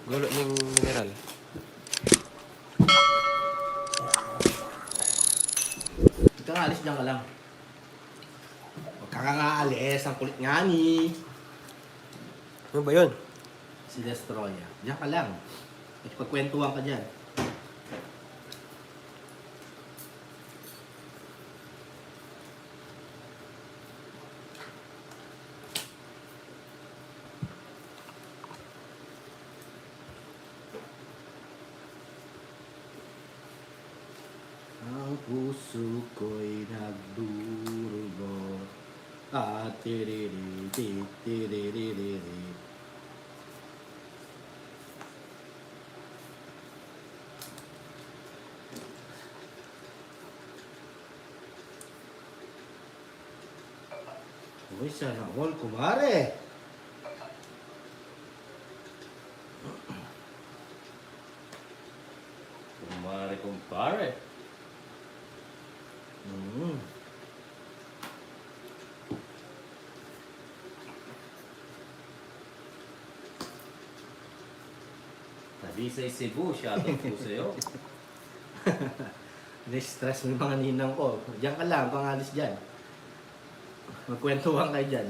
Gulo ng mineral. Huwag kang alis, dyan ka lang. Huwag ka nga aalis, ang kulit nga ni. Ano ba yun? Si Destroya. Diyan ka lang. Pagkwentuhan ka dyan. Ang puso ko'y nagdurugo. Tiriri, tiriri. Uy, sana all, kumare. Kumare, kumpare. Mm. Talisay Cebu, shoutout po sa'yo. Na-stress mo yung mga ninang ko. Diyan ka lang, pangalis dyan. Magkwentuhan kayo dyan.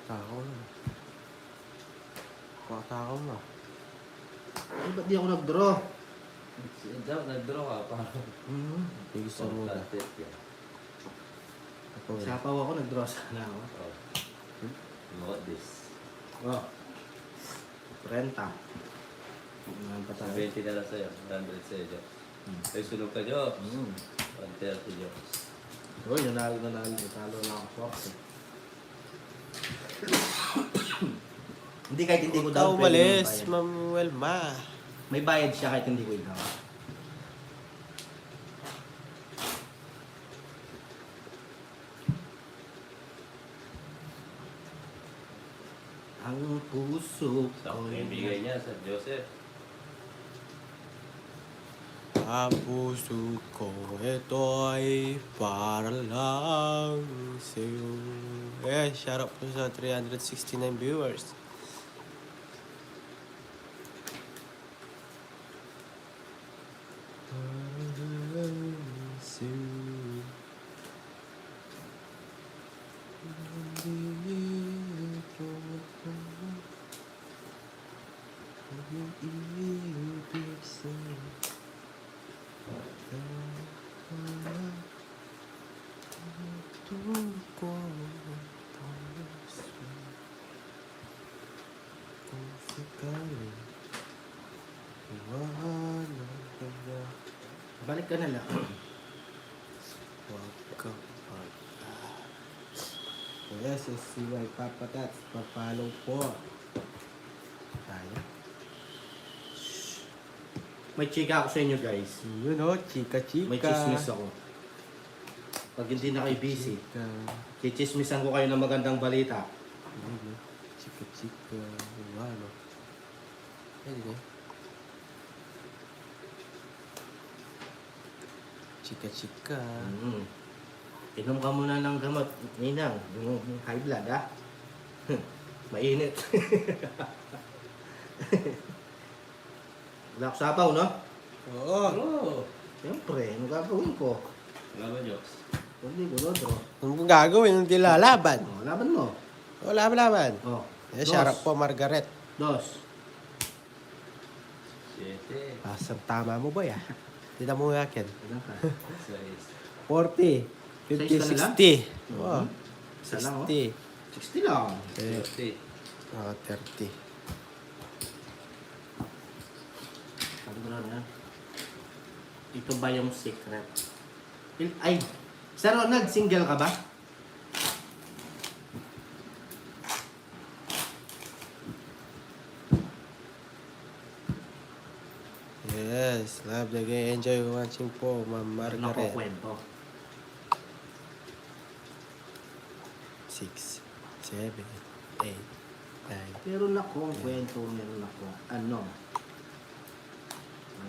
Takaw na. Takaw na. Ay, ba't di ako nag-draw? Daw, nag-draw ka pa. Tigis sa muna. Ako eh. Sapaw ako, nag-draw sana ako. Oh. Look at this. Oh. 30. Ano pa tayo? 20 na lang sa'yo. 100 sa'yo, Joe. Ay, sunog ka, Joe. 130, Joe. Oh, nanalo. Talo na ako. Hindi kahit hindi ko Huwag ka daw umalis, bayad. Ma'am Welma. May bayad siya kahit hindi ko daw. Ang puso Sa ko ibigay niya sa Joseph. Ang puso ko, ito ay para lang sa'yo. Eh, shout out po sa 369 viewers. Para lang sa'yo. Ibig sa'yo. Balik ka na lang. Yes, si White Papa Tats. Papalo po. Tayo. May chika ako sa inyo guys. Yun o, chika. May chismis ako. Pag hindi na kayo busy, chichismisan ko kayo ng magandang balita. Chika. Ano? Pwede na. Chika. Inom ka muna ng gamot, Ninang. Yung high blood, ha? Mainit. Wala ko sapaw, no? Oo. Oh! Siyempre, ano gagawin ko? Wala ba, Joe? Hindi ko, Rodro. Anong gagawin? Hindi lalaban. Oh, laban mo. O, laban. Oh, Eh, shout out po, Margaret. 2. 7. Asang tama mo, boy, ah. Tignan mo nga, Ken. Ilan ka? 6. 40, 50, Size ka na lang? 60. Oo. Isa lang, oh. 60. 60 lang. Eh, 30. 30. Sabi ko lang yan. Ito ba yung secret? Ay, Sir Ronald, single ka ba? Yes, love the game. Enjoy watching po, Ma'am Margaret. Nakukwento. 6, 7, 8, 9. Meron akong kwento, meron ako. Ano?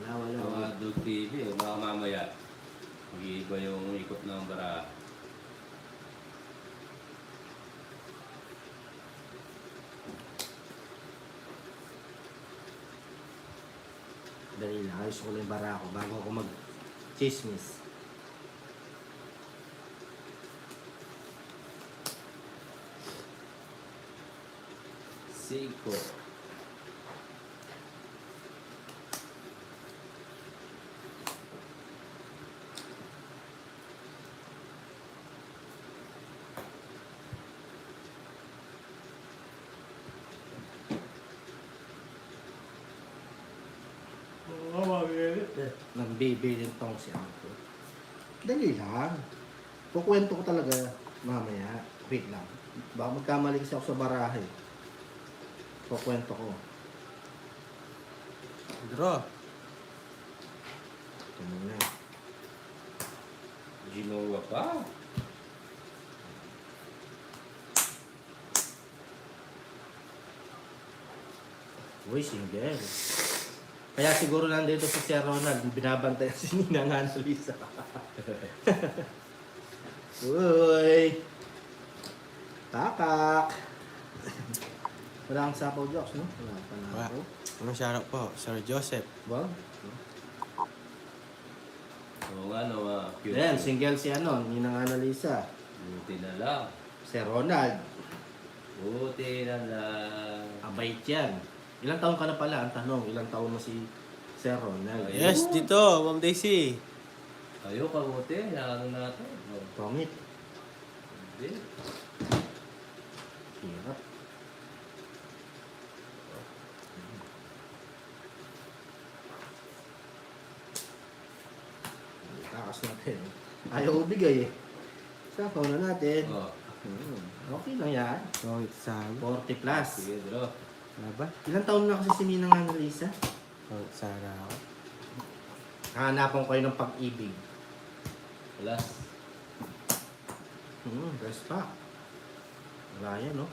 Wala. Mga Dog TV, baka mamaya. Mag-iiba yung ikot ng bara. Dali lang, ayos ko lang yung bara ko bago ako mag-chismis. Seiko. Nagbibilin tong si Uncle. Dali lang. Kukwento ko talaga mamaya. Wait lang. Baka magkamali kasi ako sa barahe. Kukwento ko. Draw. Ito muna. Ginawa pa. Uy, single. Kaya siguro nandito si Sir Ronald, binabantay si Ninang Annalisa. Uy! Takak! Wala kang sapaw jokes, no? Wala pa na Wala. ako. Anong shoutout po? Sir Joseph. Ba? Oo nga, no, cute. Then, single si Ninang Annalisa. Buti na lang. Sir Ronald. Buti na lang. Abait yan. Ilang taon ka na pala? Ang tanong, ilang taon na si Sir Ronald? Ay. Yes, dito, Ma'am Daisy. Ayaw ka buti. Nakano natin. Oh, Pangit. hindi. Hirap. Takas natin. Ayaw ubigay eh. Sapaw na natin. Oh, Okay lang yan. So, exam. 40 plus. sige, draw. Ano ba? Ilang taon na kasi si Ninang Annalisa? So, sana ako. Hahanapan ko kayo ng pag-ibig. Last. Rest pa. Wala yan, no?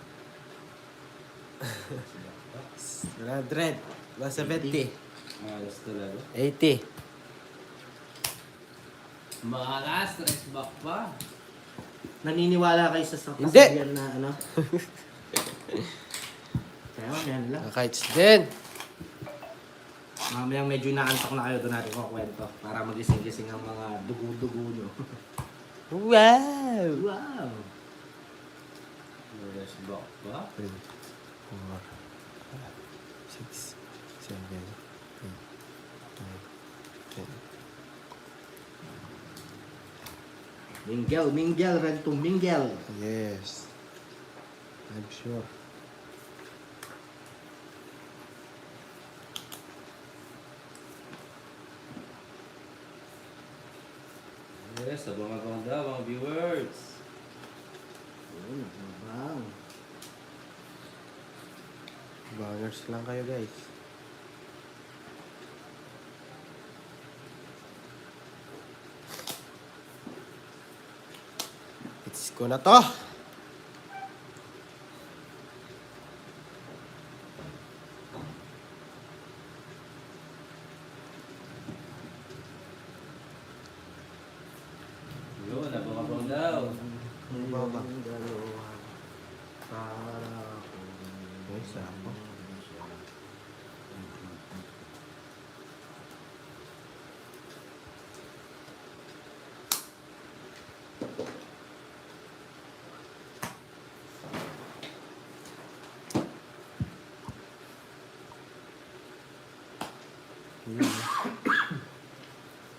100. 170. Malas talaga. 80. Malas. Stress back pa. Naniniwala kayo sa Hindi. kasabihan na ano? Kaya yan lang. Nakaits din. Mamayang medyo naantok na kayo, doon natin kukwento. Para magising-gising ang mga dugo-dugo nyo. Wow! Wow! Malas back pa. 3, 4, 6, 7, 8, 9, 10. Mingle, ready to mingle. Yes. I'm sure. Yes, abang-abang daw mga viewers. Ayun, bang. Bangers lang kayo, guys. It's ko na to. Yun, abang-abang daw. Baba. Dalawa para kung Uy, sako.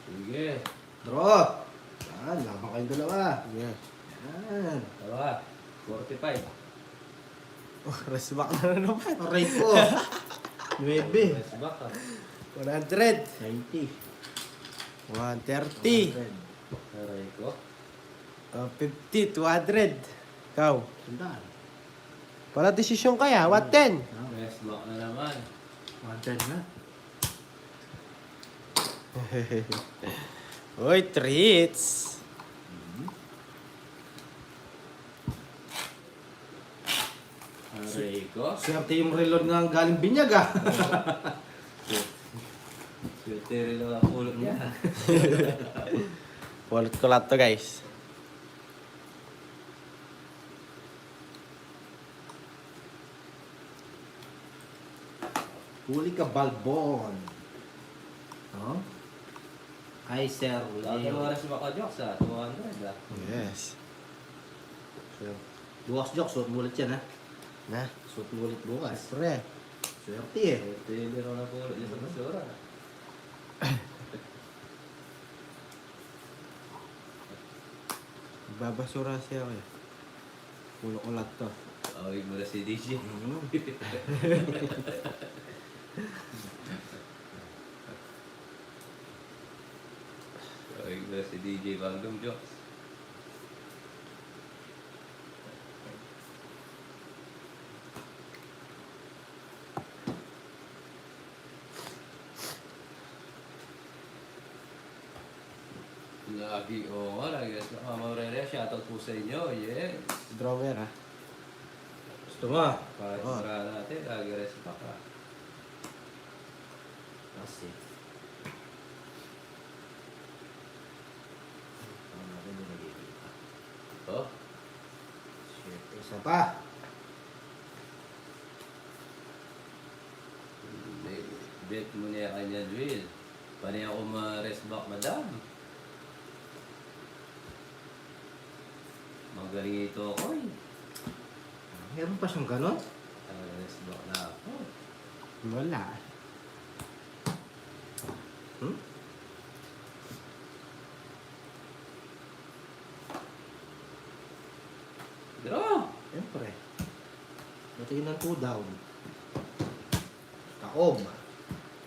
Sige. Draw! Yan, laban kayong dalawa. Yeah. Yan. Tawa. 45. Oh, rest back na naman. Aray ko. 9. Malas back ah. 100. 90. 130. Aray ko. 50. 200. Ikaw. Sandaan. Wala desisyon kaya. 110. Malas back na naman. 110 na. Uy, treats. Aray ko. Swerte yung relon nga galing binyag ah. Swerte rin ang pulot niya. Wallet ko lahat to, guys. Huli ka, Balbon. Oh. Kaiser. Dati mga oras maka-jokes ha, 200 ah. Yes. Bukas jok, suot mo ulit yan ha. Na, Suot mo ulit bukas. pre. Swerte eh. Ito yung biro na po ulit sa basura. Babasura siya ako eh. Ulo-ulat to. Awig mo na si DJ. Awig mo na si DJ Bandung Jokes. Lagi, oo nga, lagi. Mama Aurelia, shoutout po sa inyo. Yeah. Drummer ha. Gusto mo? Para Oo. sa natin, lagi respect ha. Kasi. Ano natin nilagay dito? Oh, Shit, isa pa. bet mo niya kanya drill. Paano ako ma-rest back, madam? Magaling ito ako eh. Meron pa siyang ganon? Rest back na ako. Wala. Hmm? Draw! Siyempre. Natingin ng 2 down. Kaob.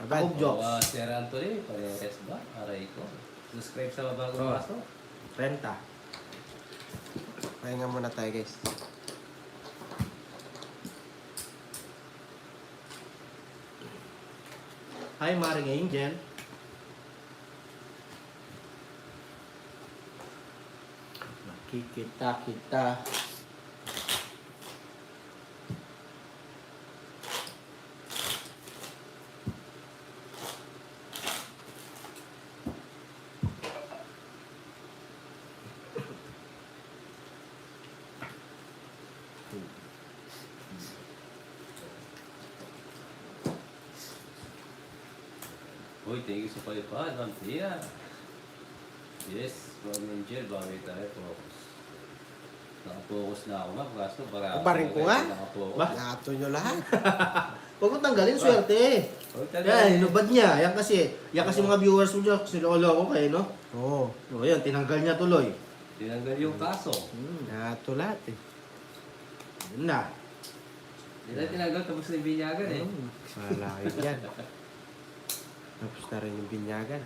Abad. Kaob jokes. Sir Anthony, pare-rest back. Aray ko. Subscribe sa bagong Oh. paso. 30. Pahinga muna tayo guys. Hi, Maring Angel. Nakikita kita. Uy, thank you sa palipad, Ma'am Tia. Yes, Ma'am Angel, bawi tayo, focus. Nakapokus na ako, ma'am. Kaso, para Ubarin ko nga. Nakapokus. Ba? Lato nyo lahat. Huwag mo tanggalin, swerte. Huwag Yan, inubad niya. Yan kasi mga viewers mo dyan, sinilolo ko kayo, no? Oo. O yan, tinanggal niya tuloy. Tinanggal yung kaso. Lato lahat eh. Yun na. Hindi na tinanggal, tapos na yung binyagan eh. Wala kayo dyan. Tapos na rin yung binyagan.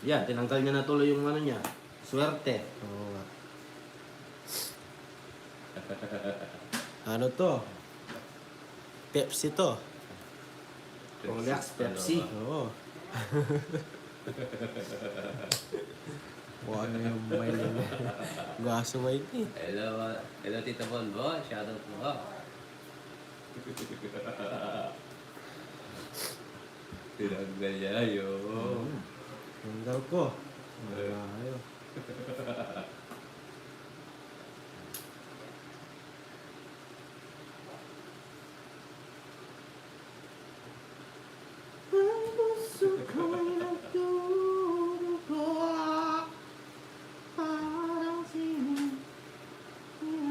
Yan, tinanggal niya na tuloy yung ano niya. Swerte. Oo nga. Ano to? Pepsi to. Relax, Pepsi. Oo. Kung ano yung may gaso may eh. Hello, Tita Bonbon. Shoutout mo ka. Tinanggal niya yun. Tanggal ko. Wala kayo.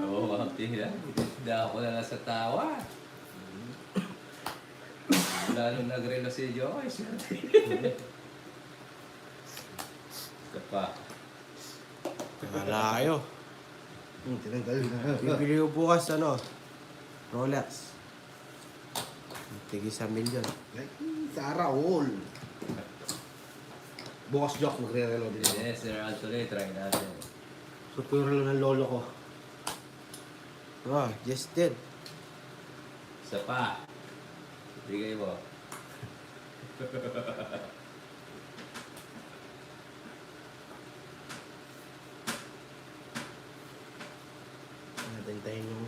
Oo, Ma'am Tia. Hindi ako na lang sa tawa. Lalo nag-relo si Joyce. Ito pa. Wala kayo. Tinanggal na. Bibili ko bukas ano? Rolex. Tigis sa milyon. Sara all. Bukas joke, magre-relo din ako. Yes, Sir Anthony, try natin. Suot ko yung relo ng lolo ko. Oh, just did. Isa pa. Bigay mo. Natintayin yung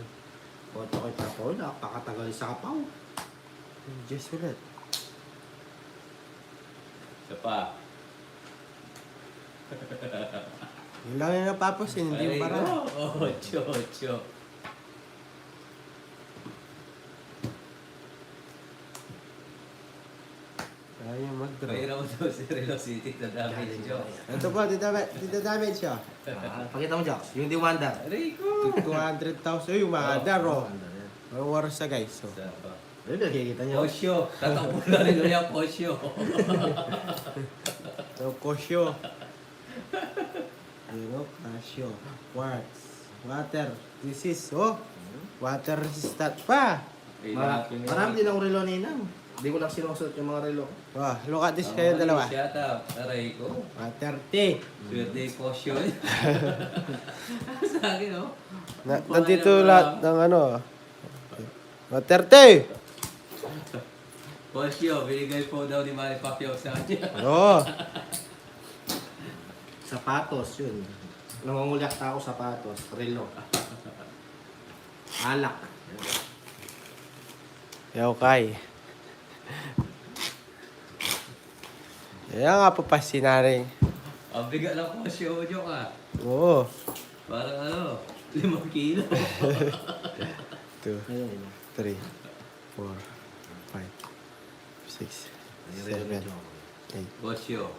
photo kay Papaw. Nakakatagal sa kapaw. Just ulit. Isa pa. Yun lang yung napapasin, hindi yung para. Oo, ocho. Kaya mag Mahirap mo daw si Relo City na damage siya. Ito po, dito damage siya. Pakita mo, Jox. Yung di Wonder. Rico! 200,000. Yung mga daro. Wonder yan. May oras sa guys. So. Isa pa. Ayun, nakikita niyo. Kosyo! Tatakbo na rin ulit ang Kosyo. So, Kosyo. Yun, Casio. Quartz. Water. This is, water resistant pa. Marami din akong relo ninang. Hindi ko lang sinusuot yung mga relo. Oh, look at this kayo dalawa. Shut up. Aray ko. Water tea. Swerte yung Kosyo. Sa akin, oh. Nandito lahat ng ano. Water tea. Kosyo, binigay po daw ni Manny Pacquiao sa kanya. Oo. Sapatos, yun. Nangungulyak tao sapatos. Relo. Alak. Yaukay. Yan nga papasin na rin. Ang bigat ng Kosyo, Jok ah. Oo. Parang ano, 5 kilo. 2, Ayun, 3, 4, 5, 6, 7, 8. Kosyo.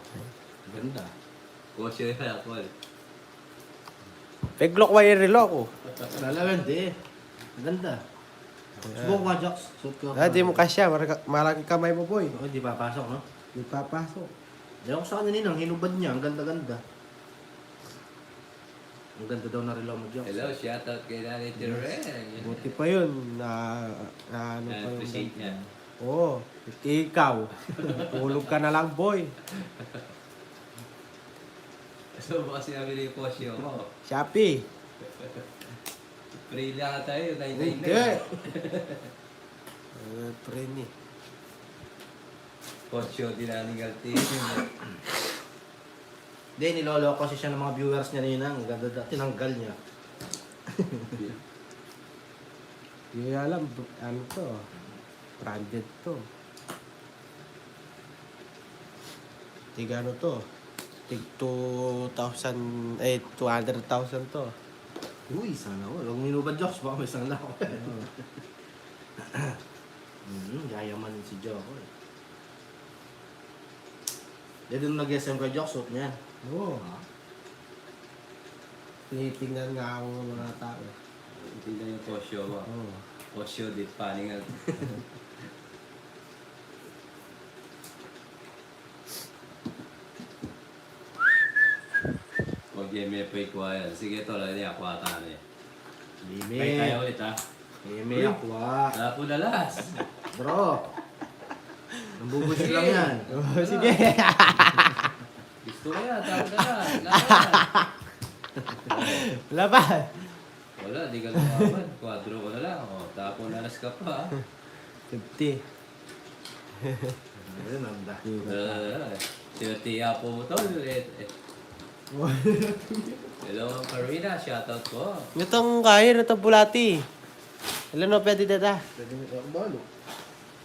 Ganda. Kosyo yung alcohol. Peglok wire relo ko. Lalawan, di. Ganda. Subukan ka, Jox. Suot ko. Di mo kasya. Malaki kamay mo, boy. Oh, di papasok, no? Di papasok. Diyan ko sa kanya ninang, hinubad niya. Ang ganda-ganda. Ang ganda daw na relo mo, Jox. Hello, shout out kay Nanay Terren. Buti pa yun. Ano pa yung... Appreciate niya. Oo. Ikaw. Tulog ka na lang, boy. So, baka sinabi ni Kosyo mo. Shopee. Free lang tayo, 99 Hindi. na. Preni. Kosyo, dinaningal team. Hindi, niloloko kasi siya ng mga viewers niya ninang. Ang ganda daw. Tinanggal niya. Hindi alam. Ano to? Branded to. Tiga ano to? Tig 200,000 to. Uy, sana all. Huwag minubad, Jox. Baka may isang lako. Yayaman si Jox. Hindi din nag-SM kay Jox. Suot niya. Oo. Tinitingnan nga ako ng mga tao. Tingnan yung Kosyo mo. Oo. Kosyo, di paningal. Mag-MFA ko yan. Sige, ito lang niya, kwata na eh. May tayo ulit ha. May aqua. Wala po dalas. Bro. Nambubusit lang yan. Oh, sige. Gusto ko yan, tapos dalas. Laban. Laban. Wala, di ka lumaban. Kwadro ko na lang. O, tapon nalas ka pa. 50. Ayun, ang dahil. Sinatiya po mo to. Hello, Karina. Shoutout po. Itong kain, itong bulati. Alam mo, pwede dada. Pwede mo ako balo.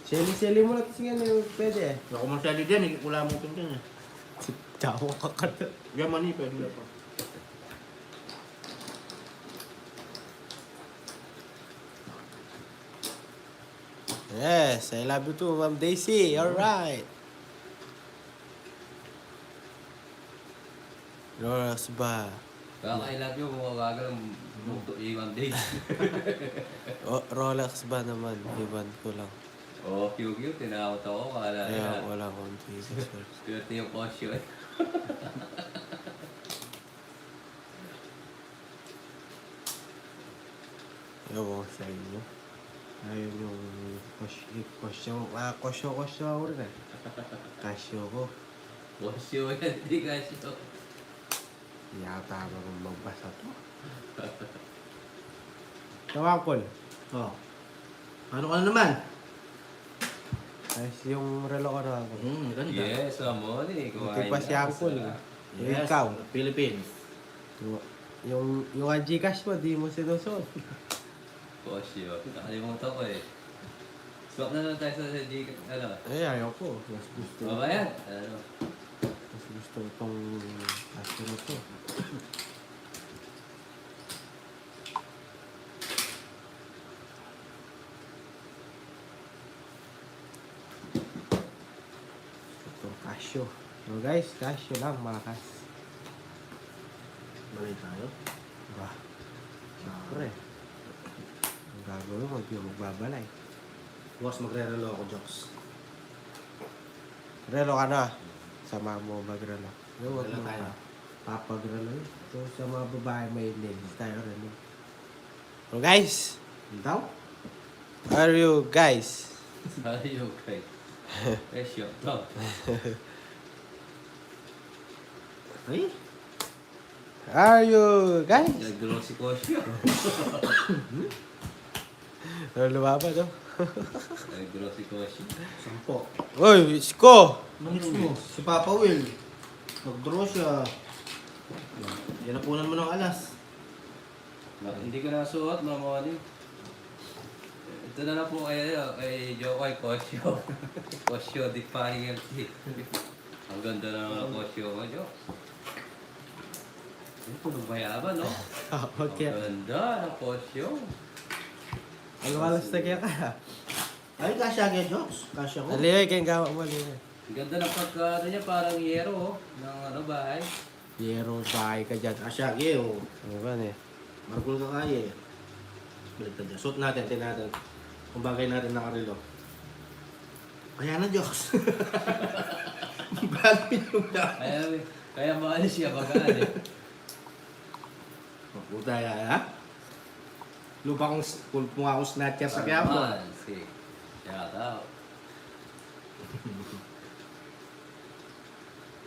Seli-seli mo na kasi nga pwede. Ako masyali din, wala mo ito niya. Tawa ka ka. Yaman eh, pwede na pa. Yes, I love you too, Ma'am Daisy. Alright. Rolex ba? Kaka I love you, mukha ng buto iwan days. Rolex ba naman? Iwan ko lang. Oh, cute, tinawat ako. Kala Kaya na. wala akong Jesus. Swerte yung Kosyo eh. Ewan ko sa inyo. Ayun yung kosyo ako rin eh. Kasyo ko. Kosyo yan, di Kosyo. Yata marunong magbasa to. Tawakol. Oh. Ano ka na naman? Ayos yung relo ko na ako. Ganda. Yes, amore. Buti pa si Uncle. Yes, Ikaw. Philippines. Yung Gcash mo, di mo sinusot. Kosyo. Nakalimutan ko eh. Swap na lang tayo sa G. Ano? Eh, ayaw ko. Mas gusto. Babayan? Ano? Mas gusto itong aso na to. Itong Casio. So guys, Casio lang malakas. Balay tayo. Ba? Siyempre. Ang gagawin mo, hindi mo magbabalay. Bukas magre-relo ako, Jokes. Relo ka na. Sama mo magrelo. Huwag Relo mo tayo. papagrelo. So sa mga babae may nails tayo relo. So guys, Ang daw? are you guys? Sayo kay. Presyo. To. Ay? Are you guys? Nagduro si Kosyo. Lumaban, no? Nagduro si Kosyo. 10. Uy, Isko! Manits mo. Si Papa Will. Nag-draw siya. Yan napunan mo ng alas. Hindi ko nasuot, Mama Wally. Ito na lang po kay Jokoy Kosyo. Kosyo Defying MC. Ang ganda na ng Kosyo ko, Jo. Ito, punog mayaman, no? Huwag Ang kaya. ganda ng Kosyo. Ang malas na kaya ka. Ay, kasya kaya, Jokes. Kasya ko. Aliyay, kayong gawa mo, aliyay. Ang ganda ng pagka, niya, parang yero, oh, ng bahay. Yero, bahay ka dyan. Kasya kaya, oh. Ano ba, eh? Margul ka kaya eh. Baliktad niya. Suot natin, tin natin. Kung bagay natin nakarilo. Kaya na, Jokes. Bagay yung na. Kaya maalis siya bagaan eh. Puta yan, ha? Lupa kong, mukha akong snatcher sa kaya mo. Si. Shout out.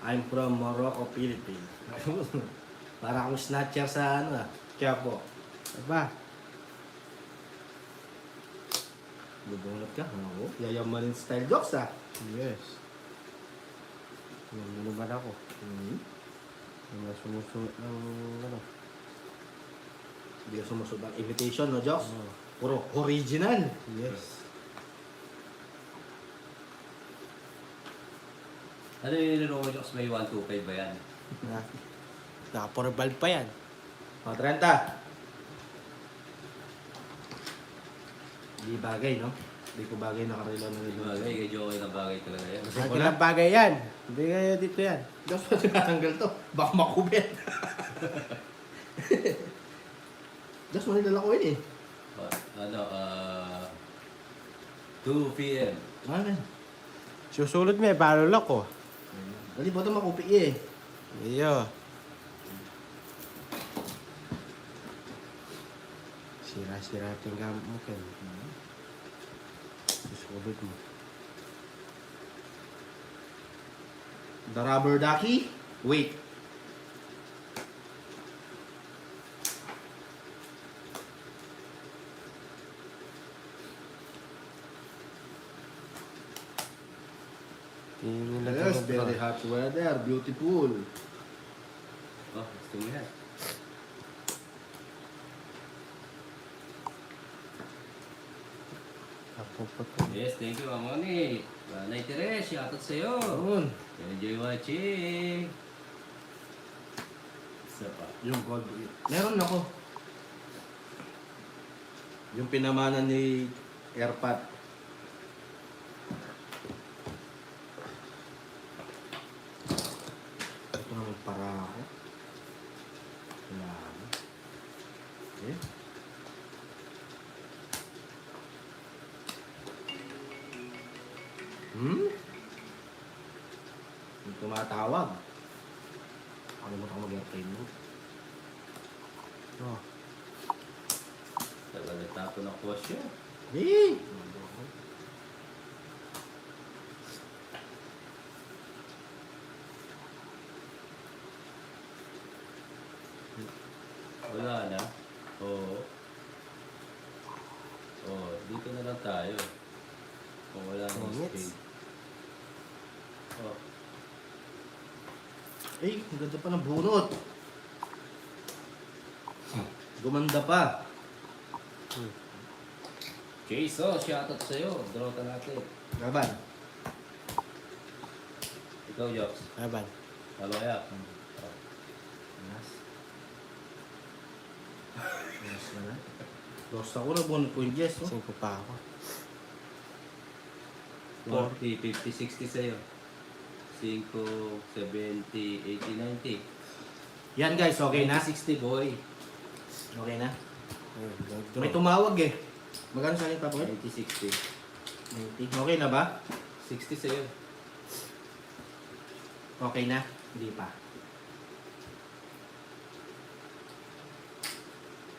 I'm from Morocco, Philippines. Para akong snatcher sa ano ah. Kaya po. Aba, Bubunot ka? Oo. Yayamanin style jokes ah. yes. Ano ba ako? Hmm. Yung sumusunod ng ano. Hindi ka sumusunod ang invitation, no jokes? Oh, Puro original. yes. Ano yung nilaro mo, Jokes? May 125 ba yan? Nakaporbal pa yan. O, 30. Hindi bagay, no? Hindi ko bagay nakarilo na nilo. Bagay, kay Jokoy na bagay talaga yan. Kasi Ang wala. ilang bagay yan. Hindi kayo dito yan. Jokes pa tinatanggal to. Baka makubit. Jokes, manilala ko yun eh. 2 p.m. Ano? Susulod mo eh, palo lang ko. Dali po ito makupi eh. Iyo. Sira-sira yung gamit mo, Ken. Susulod mo. The rubber ducky. Wait. Tingin na Yes, ito. very hot weather. Beautiful. Oh, gusto mo yan. Ako pa to. Yes, thank you, Mama Moni. Nanay Teres, shoutout sa'yo. Yun. Enjoy watching. Isa pa. Yung gold. Meron ako. Yung pinamanan ni Airpat. Ito naman para ako. Wala ako. Okay. Yung tumatawag. Nakalimutan ko mag-airplane mode. Oh. Talaga tapo ng Kosyo. Eh! Wala na. Oo. Oh, dito na lang tayo. Kung wala nang Minutes. space. Oh, Eh, ang ganda pa ng bunot. Gumanda pa. Chase, oh, shoutout sa'yo. Draw ta natin. Laban. Ikaw, Joks. Laban. Halo kaya. Yes. Yes na na. Lost ako na bunot ko yung yes, no? 5 pa ako. 40, 50, 60 sa'yo. 5, 70, 80, 90. Yan guys, okay na? 60 boy. Okay na? Ayun, May nag-draw. tumawag eh. Magkano sa akin pa po? 90, 60. 90. Okay na ba? 60 sa'yo. Okay na? Hindi pa.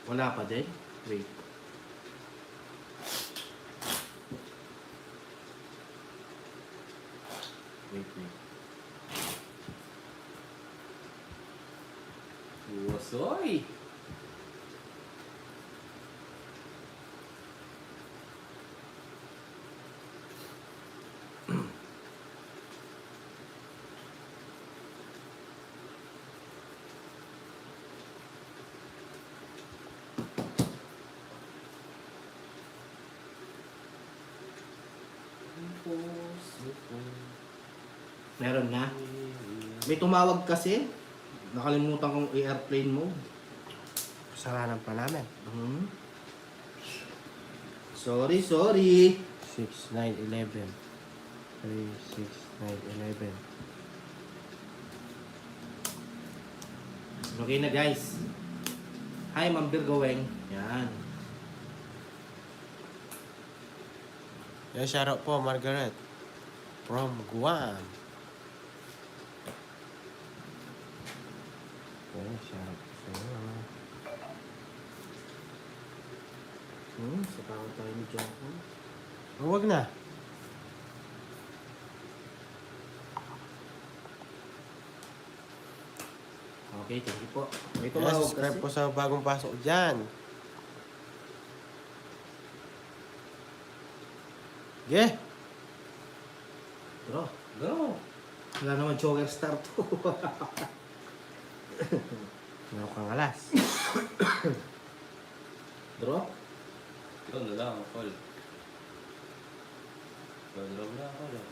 Wala pa din? Wait. Wait. Wasoy! Meron na? May tumawag kasi. Nakalimutan kong i-airplane mode. Kasalanan pa namin. Hmm. Sorry. 6, 9, 11. 3, 6, 9, 11. Okay na guys. Hi Ma'am Birgoweng. Yan. Yan, shoutout po, Margaret. From Guam. Yan, shoutout po sa inyo. Sa tawag tayo ni Joko. Oh, wag na. Okay, thank you po. May Yes, tumawag subscribe kasi. po sa bagong pasok dyan. Yeah. Bro, Go! wala naman choker star to. Meron kang alas. Bro, Ikaw na lang, call. Draw na ako lang.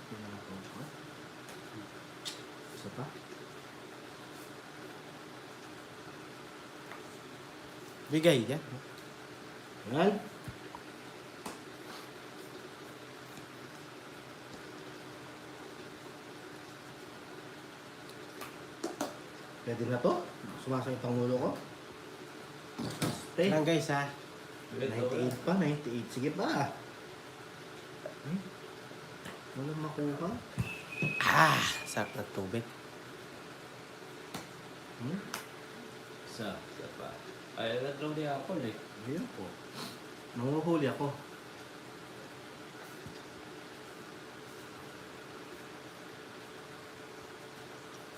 Pinakaw ko. Isa pa? Bigay yan. Yan. Pwede na to? Sumasakit ang ulo ko. Stay. Lang guys ha. 98 pa, 98. Sige pa. Walang makuha. Sarap na tubig. Isa pa. Ay, nag-draw di ako eh. Ayun po. Nanguhuli ako.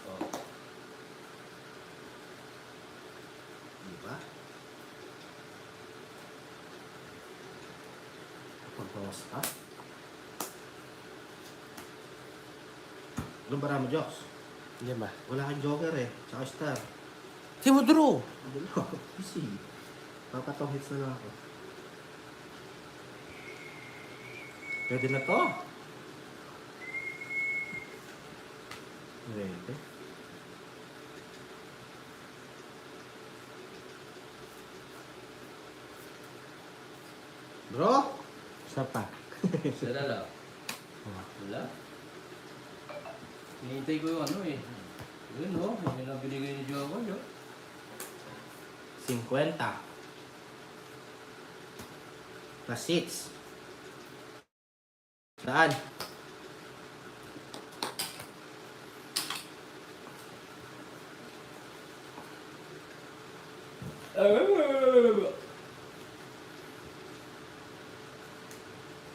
Oh. Diba? Pagbawas pa. Anong bara mo, Joks? Hindi ba? Wala kang joker eh. Tsaka star. Si mo draw. Easy. Papatong hits na lang ako. Pwede na to. Pwede. Bro? Isa pa. Isa na lang. Wala. Hinihintay ko yung ano eh. Yun o, yung binigay ni Joko yun. 50. Plus 6. Saan?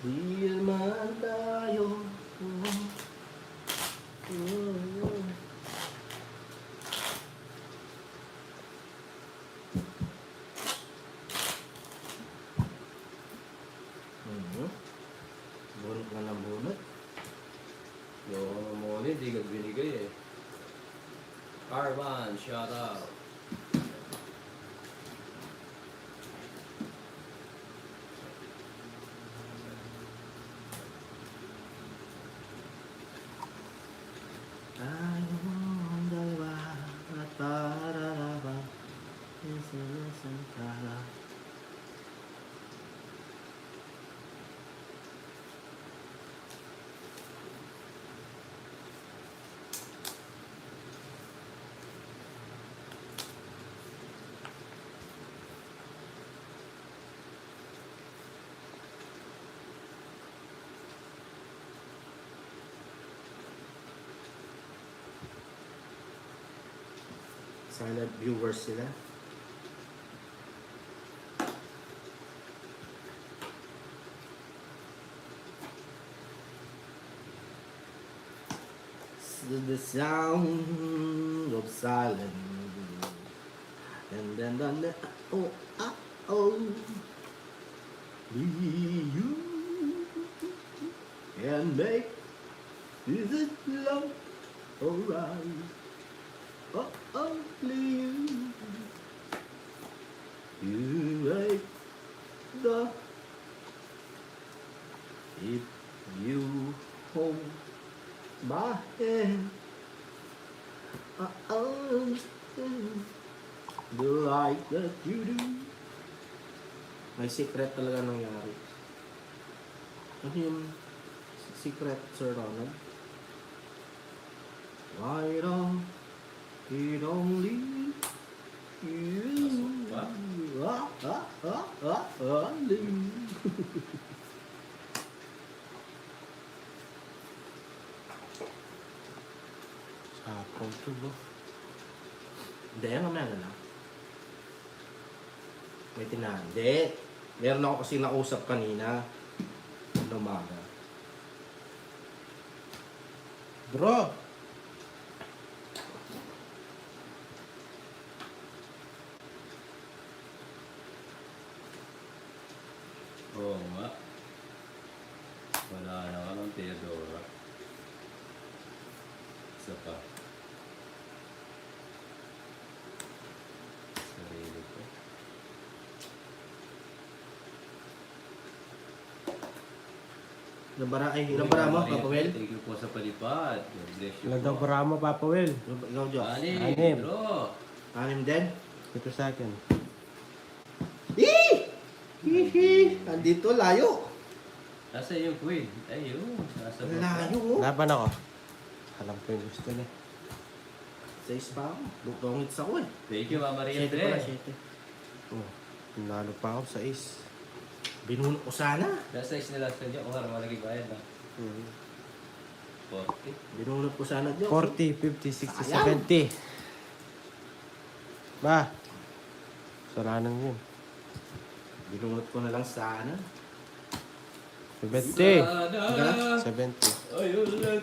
Di man tayo. Bunot na ng bunot. Joko naman mo hindi ka binigay eh. Arman, shout out. Tayong dalawa at pararaba isang kala. Silent viewers sila. The sound of silence. And then, oh, ah, oh. Be you and make this love alright. Oh, only you. You make the. If you hold my hand, I understand the light that you do. May secret talaga nangyari. Ano yung secret, Sir Ronald? Why don't it only you? Pasok Only you. Sapong to, bro. Hindi, mamaya na lang. May tinandi. Meron ako kasi nausap kanina. Ng umaga. Bro! Oo nga. Wala na ka ng Theodora. Isa pa. Sarili ko. Ilang bara mo, Papa Wel? Thank you po sa palipad. God bless you Ilan daw po. para mo, Papa Will? Ikaw, Diyos. Anim, Anim. bro. 6 din? Ito sa akin. Hihi! Andito, layo. Nasa yung queen. Ayun. Nasa Ang layo, oh. Laban ako. Alam ko yung gusto niya. 6 pa ako. Lutongits ako eh. Thank you, Mama Maria 7 pala, Andre. 7. Oh, nalo pa ako sa ace. Binunok ko sana. Nasa is nila sa inyo. Kung harap malagi bayad na. 40. Binunok ko sana, Diyos. 40, 50, 60, Sayang. 70. Ba? Saranan yun. Binunok ko na lang sana. 70. Sana. 70. Ayun lang.